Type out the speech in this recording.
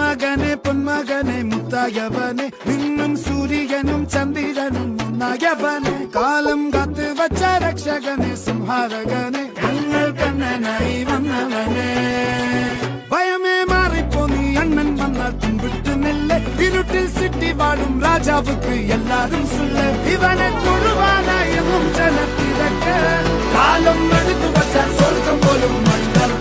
മകനെ പൊന്മകനെ മുത്തായവനെ നിന്നും സൂര്യനും ചന്ദ്രനും ഒന്നായവനെ കാലം കാത്ത് വച്ച രക്ഷകനെ സംഹാരകനെ ഞങ്ങൾ കണ്ണനായി വന്നവനെ ഭയമേ മാറിപ്പോ നീ അണ്ണൻ വന്നാൽ പിൻവിട്ട് നെല്ല് ഇരുട്ടിൽ സിറ്റി വാഴും രാജാവുക്ക് എല്ലാരും സുല്ല് ഇവനെ തൊഴുവാനായും ജനത്തിരക്ക് കാലം എടുത്തു വച്ചാൽ സ്വർഗം പോലും മണ്ണൽ